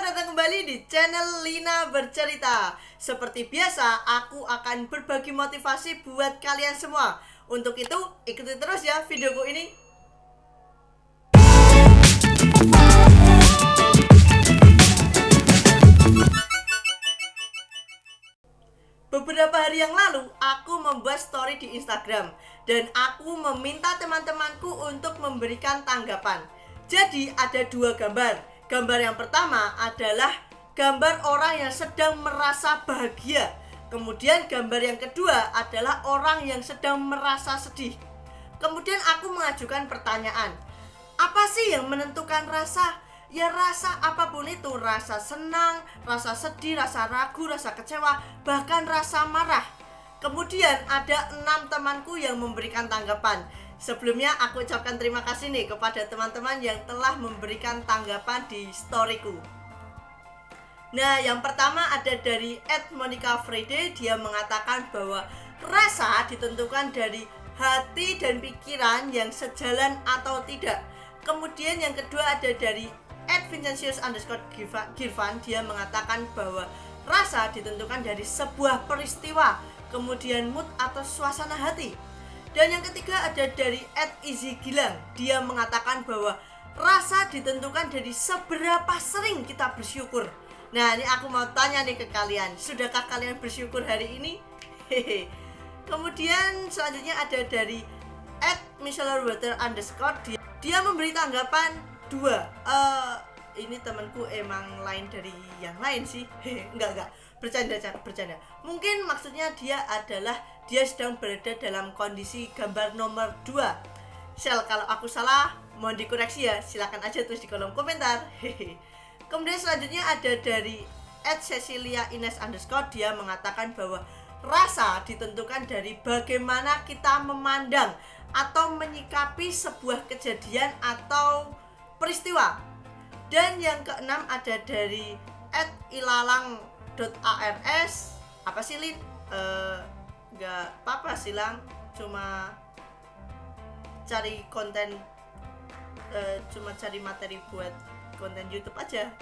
Selamat datang kembali di channel Lina Bercerita. Seperti biasa, aku akan berbagi motivasi buat kalian semua. Untuk itu, ikuti terus ya videoku ini. Beberapa hari yang lalu, aku membuat story di Instagram dan aku meminta teman-temanku untuk memberikan tanggapan. Jadi ada dua gambar. Gambar yang pertama adalah gambar orang yang sedang merasa bahagia. Kemudian gambar yang kedua adalah orang yang sedang merasa sedih. Kemudian aku mengajukan pertanyaan, apa sih yang menentukan rasa? Ya rasa apapun itu, rasa senang, rasa sedih, rasa ragu, rasa kecewa, bahkan rasa marah. Kemudian ada 6 temanku yang memberikan tanggapan. Sebelumnya aku ucapkan terima kasih nih kepada teman-teman yang telah memberikan tanggapan di storyku. Nah, yang pertama ada dari @monica_frede. Dia mengatakan bahwa rasa ditentukan dari hati dan pikiran yang sejalan atau tidak. Kemudian yang kedua ada dari @vincentius_girvan. Dia mengatakan bahwa rasa ditentukan dari sebuah peristiwa, kemudian mood atau suasana hati. Dan yang ketiga ada dari @izzygilang. Dia mengatakan bahwa rasa ditentukan dari seberapa sering kita bersyukur. Nah, ini aku mau tanya nih ke kalian, sudahkah kalian bersyukur hari ini? Hehe. Kemudian selanjutnya ada dari @micellarwater_. Dia memberi tanggapan 2. Ini temanku emang lain dari yang lain sih. Enggak, bercanda. Mungkin maksudnya dia adalah dia sedang berada dalam kondisi gambar nomor 2. Sel, kalau aku salah mohon dikoreksi ya, silakan aja tulis di kolom komentar. Kemudian selanjutnya ada dari @cecilia_ines_. Dia mengatakan bahwa rasa ditentukan dari bagaimana kita memandang atau menyikapi sebuah kejadian atau peristiwa. Dan yang keenam ada dari @ilalang.ars. Apa sih, Lin? Gak apa-apa sih, Lang, cuma cari konten, cuma cari materi buat konten YouTube aja.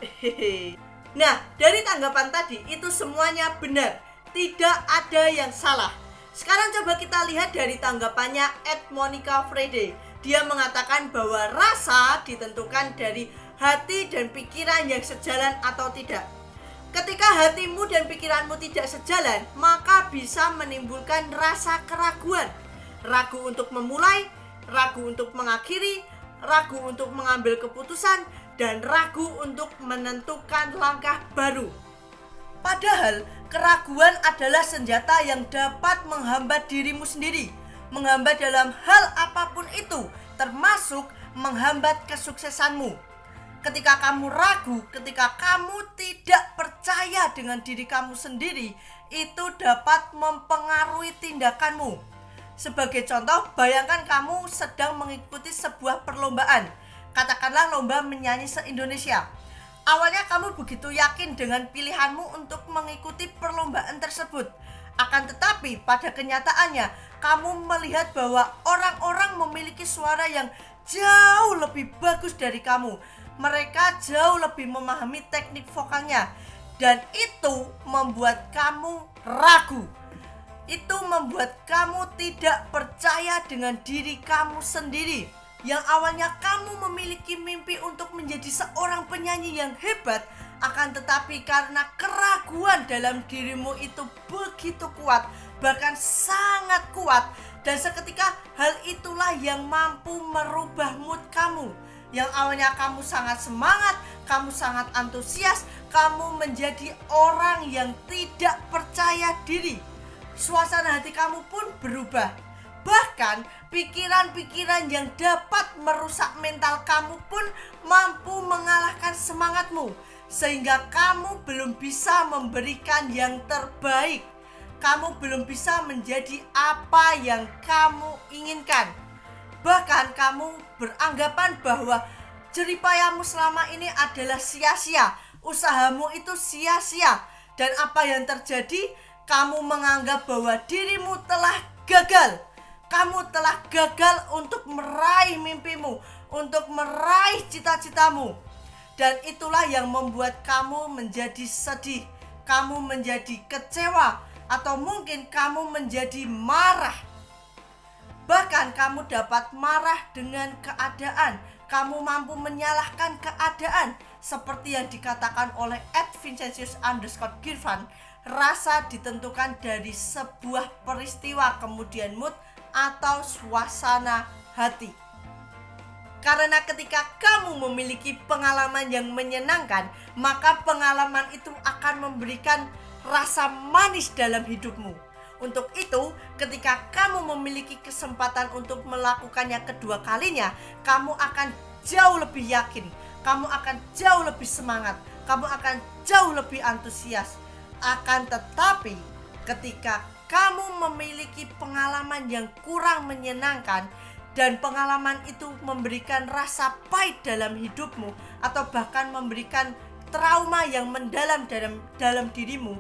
Nah, dari tanggapan tadi itu semuanya benar, tidak ada yang salah. Sekarang coba kita lihat dari tanggapannya @monica_frede. Dia mengatakan bahwa rasa ditentukan dari hati dan pikiran yang sejalan atau tidak. Ketika hatimu dan pikiranmu tidak sejalan, maka bisa menimbulkan rasa keraguan. Ragu untuk memulai, ragu untuk mengakhiri, ragu untuk mengambil keputusan, dan ragu untuk menentukan langkah baru. Padahal keraguan adalah senjata yang dapat menghambat dirimu sendiri, menghambat dalam hal apapun itu, termasuk menghambat kesuksesanmu. Ketika kamu ragu, ketika kamu tidak percaya dengan diri kamu sendiri, itu dapat mempengaruhi tindakanmu. Sebagai contoh, bayangkan kamu sedang mengikuti sebuah perlombaan. Katakanlah lomba menyanyi se-Indonesia. Awalnya kamu begitu yakin dengan pilihanmu untuk mengikuti perlombaan tersebut. Akan tetapi pada kenyataannya, kamu melihat bahwa orang-orang memiliki suara yang jauh lebih bagus dari kamu. Mereka jauh lebih memahami teknik vokalnya, dan itu membuat kamu ragu. Itu membuat kamu tidak percaya dengan diri kamu sendiri. Yang awalnya kamu memiliki mimpi untuk menjadi seorang penyanyi yang hebat, akan tetapi karena keraguan dalam dirimu itu begitu kuat, bahkan sangat kuat, dan seketika hal itulah yang mampu merubah mood kamu. Yang awalnya kamu sangat semangat, kamu sangat antusias, kamu menjadi orang yang tidak percaya diri. Suasana hati kamu pun berubah. Bahkan pikiran-pikiran yang dapat merusak mental kamu pun mampu mengalahkan semangatmu, sehingga kamu belum bisa memberikan yang terbaik. Kamu belum bisa menjadi apa yang kamu inginkan. Bahkan kamu beranggapan bahwa jeripayamu selama ini adalah sia-sia, usahamu itu sia-sia. Dan apa yang terjadi? Kamu menganggap bahwa dirimu telah gagal. Kamu telah gagal untuk meraih mimpimu, untuk meraih cita-citamu. Dan itulah yang membuat kamu menjadi sedih, kamu menjadi kecewa, atau mungkin kamu menjadi marah. Bahkan kamu dapat marah dengan keadaan, kamu mampu menyalahkan keadaan. Seperti yang dikatakan oleh @Vincentius_Girvan, rasa ditentukan dari sebuah peristiwa, kemudian mood atau suasana hati. Karena ketika kamu memiliki pengalaman yang menyenangkan, maka pengalaman itu akan memberikan rasa manis dalam hidupmu. Untuk itu, ketika kamu memiliki kesempatan untuk melakukannya kedua kalinya, kamu akan jauh lebih yakin, kamu akan jauh lebih semangat, kamu akan jauh lebih antusias. Akan tetapi, ketika kamu memiliki pengalaman yang kurang menyenangkan, dan pengalaman itu memberikan rasa pahit dalam hidupmu, atau bahkan memberikan trauma yang mendalam dalam dirimu,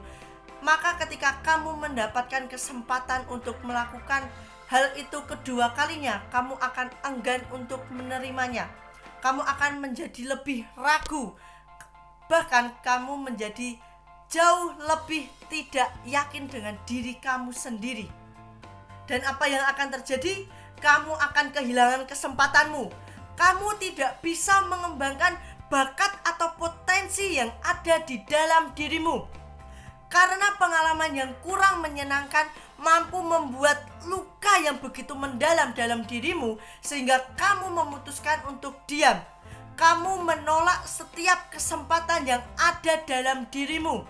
maka ketika kamu mendapatkan kesempatan untuk melakukan hal itu kedua kalinya, kamu akan enggan untuk menerimanya. Kamu akan menjadi lebih ragu, bahkan kamu menjadi jauh lebih tidak yakin dengan diri kamu sendiri. Dan apa yang akan terjadi? Kamu akan kehilangan kesempatanmu. Kamu tidak bisa mengembangkan bakat atau potensi yang ada di dalam dirimu. Karena pengalaman yang kurang menyenangkan mampu membuat luka yang begitu mendalam dalam dirimu, sehingga kamu memutuskan untuk diam. Kamu menolak setiap kesempatan yang ada dalam dirimu.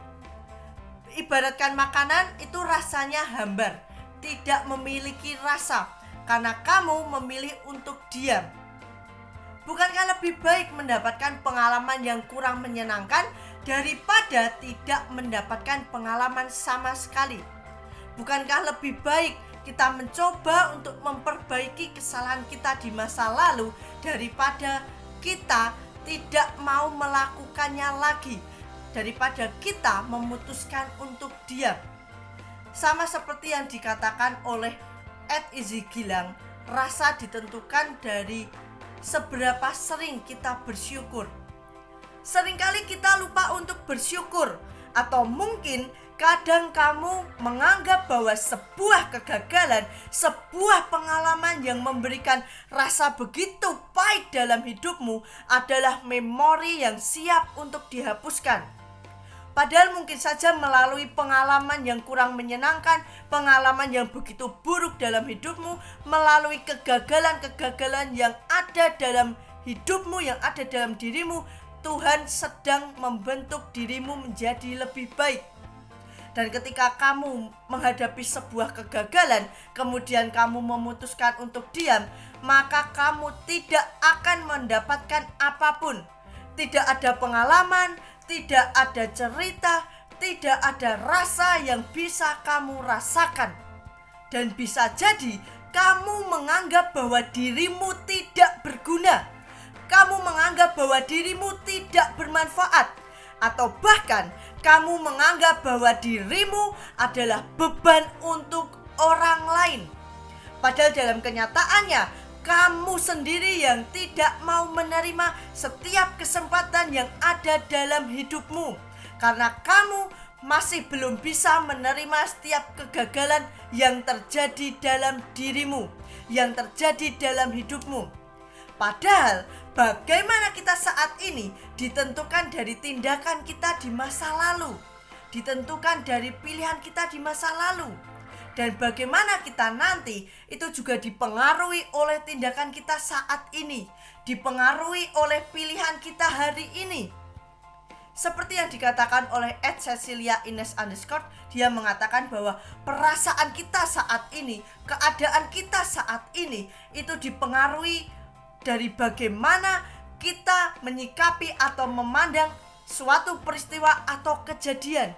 Ibaratkan makanan itu rasanya hambar, tidak memiliki rasa, karena kamu memilih untuk diam. Bukankah lebih baik mendapatkan pengalaman yang kurang menyenangkan daripada tidak mendapatkan pengalaman sama sekali? Bukankah lebih baik kita mencoba untuk memperbaiki kesalahan kita di masa lalu daripada kita tidak mau melakukannya lagi, daripada kita memutuskan untuk diam? Sama seperti yang dikatakan oleh @Izzy Gilang, rasa ditentukan dari seberapa sering kita bersyukur. Seringkali kita lupa untuk bersyukur, atau mungkin kadang kamu menganggap bahwa sebuah kegagalan, sebuah pengalaman yang memberikan rasa begitu pahit dalam hidupmu adalah memori yang siap untuk dihapuskan. Padahal mungkin saja melalui pengalaman yang kurang menyenangkan, pengalaman yang begitu buruk dalam hidupmu, melalui kegagalan-kegagalan yang ada dalam hidupmu, yang ada dalam dirimu, Tuhan sedang membentuk dirimu menjadi lebih baik. Dan ketika kamu menghadapi sebuah kegagalan, kemudian kamu memutuskan untuk diam, maka kamu tidak akan mendapatkan apapun. Tidak ada pengalaman, tidak ada cerita, tidak ada rasa yang bisa kamu rasakan. Dan bisa jadi kamu menganggap bahwa dirimu tidak berguna. Kamu menganggap bahwa dirimu tidak bermanfaat. Atau bahkan kamu menganggap bahwa dirimu adalah beban untuk orang lain. Padahal dalam kenyataannya, kamu sendiri yang tidak mau menerima setiap kesempatan yang ada dalam hidupmu. Karena kamu masih belum bisa menerima setiap kegagalan yang terjadi dalam dirimu, yang terjadi dalam hidupmu. Padahal bagaimana kita saat ini ditentukan dari tindakan kita di masa lalu, ditentukan dari pilihan kita di masa lalu. Dan bagaimana kita nanti itu juga dipengaruhi oleh tindakan kita saat ini, dipengaruhi oleh pilihan kita hari ini. Seperti yang dikatakan oleh @Cecilia_Ines_, dia mengatakan bahwa perasaan kita saat ini, keadaan kita saat ini, itu dipengaruhi dari bagaimana kita menyikapi atau memandang suatu peristiwa atau kejadian.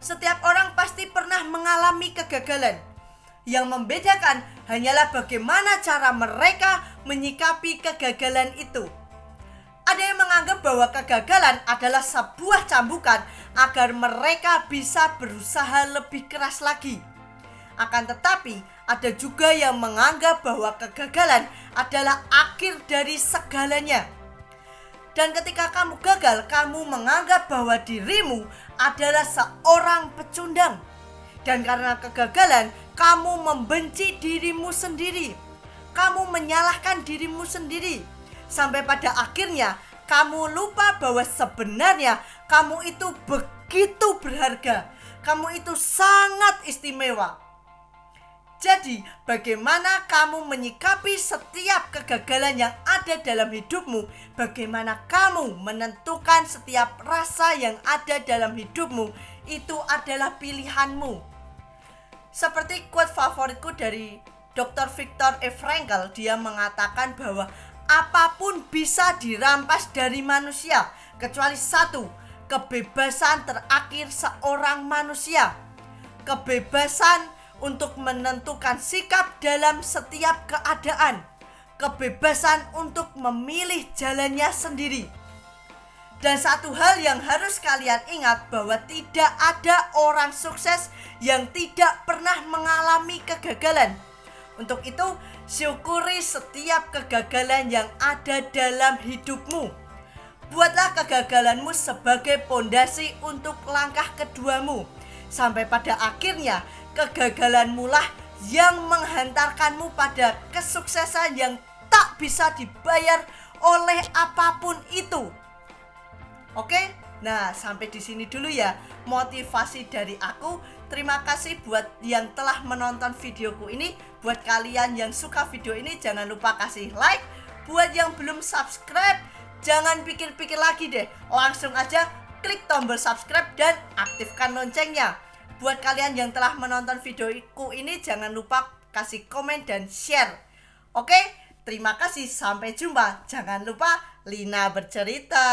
Setiap orang pasti pernah mengalami kegagalan. Yang membedakan hanyalah bagaimana cara mereka menyikapi kegagalan itu. Ada yang menganggap bahwa kegagalan adalah sebuah cambukan agar mereka bisa berusaha lebih keras lagi. Akan tetapi, ada juga yang menganggap bahwa kegagalan adalah akhir dari segalanya. Dan ketika kamu gagal, kamu menganggap bahwa dirimu adalah seorang pecundang. Dan karena kegagalan, kamu membenci dirimu sendiri. Kamu menyalahkan dirimu sendiri. Sampai pada akhirnya, kamu lupa bahwa sebenarnya kamu itu begitu berharga. Kamu itu sangat istimewa. Jadi, bagaimana kamu menyikapi setiap kegagalan yang ada dalam hidupmu? Bagaimana kamu menentukan setiap rasa yang ada dalam hidupmu? Itu adalah pilihanmu. Seperti quote favoritku dari Dr. Viktor E. Frankl, dia mengatakan bahwa apapun bisa dirampas dari manusia, kecuali satu, kebebasan terakhir seorang manusia. Kebebasan untuk menentukan sikap dalam setiap keadaan. Kebebasan untuk memilih jalannya sendiri. Dan satu hal yang harus kalian ingat, bahwa tidak ada orang sukses yang tidak pernah mengalami kegagalan. Untuk itu, syukuri setiap kegagalan yang ada dalam hidupmu. Buatlah kegagalanmu sebagai pondasi untuk langkah keduamu. Sampai pada akhirnya, kegagalanmu lah yang menghantarkanmu pada kesuksesan yang tak bisa dibayar oleh apapun itu. Oke? Nah, sampai di sini dulu ya motivasi dari aku. Terima kasih buat yang telah menonton videoku ini. Buat kalian yang suka video ini, jangan lupa kasih like. Buat yang belum subscribe, jangan pikir-pikir lagi deh. Langsung aja klik tombol subscribe dan aktifkan loncengnya. Buat kalian yang telah menonton videoku ini, jangan lupa kasih komen dan share. Oke, terima kasih. Sampai jumpa. Jangan lupa Lina bercerita.